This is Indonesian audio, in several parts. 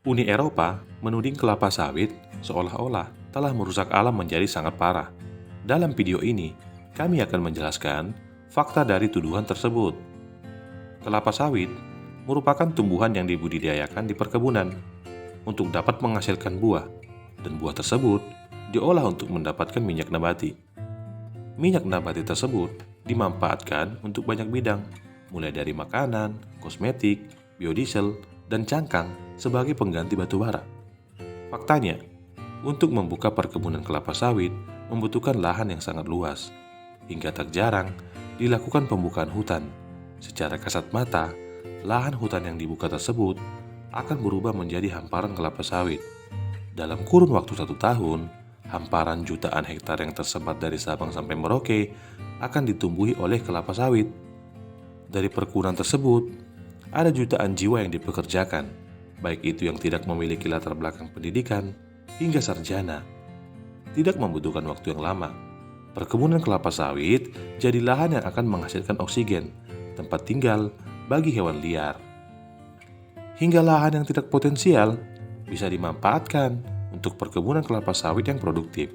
Uni Eropa menuding kelapa sawit seolah-olah telah merusak alam menjadi sangat parah. Dalam video ini, kami akan menjelaskan fakta dari tuduhan tersebut. Kelapa sawit merupakan tumbuhan yang dibudidayakan di perkebunan untuk dapat menghasilkan buah, dan buah tersebut diolah untuk mendapatkan minyak nabati. Minyak nabati tersebut dimanfaatkan untuk banyak bidang, mulai dari makanan, kosmetik, biodiesel, dan cangkang sebagai pengganti batu bara. Faktanya, untuk membuka perkebunan kelapa sawit membutuhkan lahan yang sangat luas, hingga tak jarang dilakukan pembukaan hutan. Secara kasat mata, lahan hutan yang dibuka tersebut akan berubah menjadi hamparan kelapa sawit. Dalam kurun waktu 1 tahun, hamparan jutaan hektar yang tersebar dari Sabang sampai Merauke akan ditumbuhi oleh kelapa sawit. Dari perkebunan tersebut, ada jutaan jiwa yang dipekerjakan, baik itu yang tidak memiliki latar belakang pendidikan hingga sarjana. Tidak membutuhkan waktu yang lama, perkebunan kelapa sawit jadi lahan yang akan menghasilkan oksigen, tempat tinggal bagi hewan liar. Hingga lahan yang tidak potensial bisa dimanfaatkan untuk perkebunan kelapa sawit yang produktif.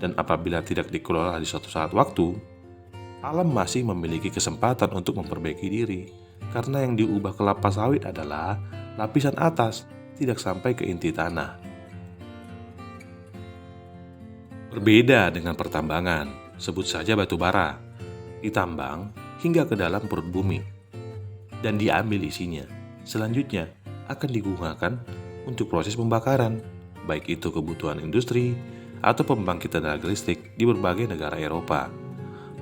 Dan apabila tidak dikelola di suatu saat waktu, alam masih memiliki kesempatan untuk memperbaiki diri. Karena yang diubah kelapa sawit adalah lapisan atas, tidak sampai ke inti tanah. Berbeda dengan pertambangan, sebut saja batu bara, ditambang hingga ke dalam perut bumi, dan diambil isinya. Selanjutnya akan digunakan untuk proses pembakaran, baik itu kebutuhan industri atau pembangkit tenaga listrik di berbagai negara Eropa.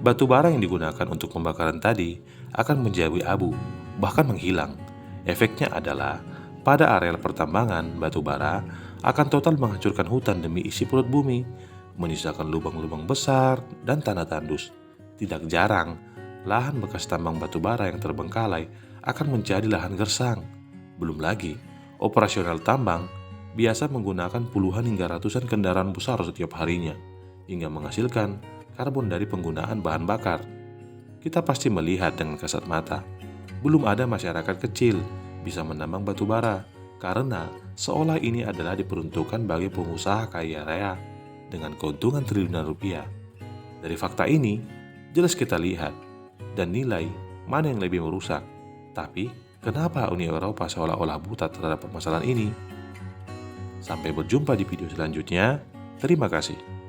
Batu bara yang digunakan untuk pembakaran tadi akan menjadi abu, bahkan menghilang. Efeknya adalah, pada areal pertambangan batu bara akan total menghancurkan hutan demi isi perut bumi, menyisakan lubang-lubang besar dan tanah tandus. Tidak jarang, lahan bekas tambang batu bara yang terbengkalai akan menjadi lahan gersang. Belum lagi, operasional tambang biasa menggunakan puluhan hingga ratusan kendaraan besar setiap harinya, hingga menghasilkan karbon dari penggunaan bahan bakar. Kita pasti melihat dengan kasat mata, belum ada masyarakat kecil bisa menambang batu bara, karena seolah ini adalah diperuntukkan bagi pengusaha kaya raya dengan keuntungan triliunan rupiah. Dari fakta ini, jelas kita lihat dan nilai mana yang lebih merusak. Tapi, kenapa Uni Eropa seolah-olah buta terhadap permasalahan ini? Sampai berjumpa di video selanjutnya. Terima kasih.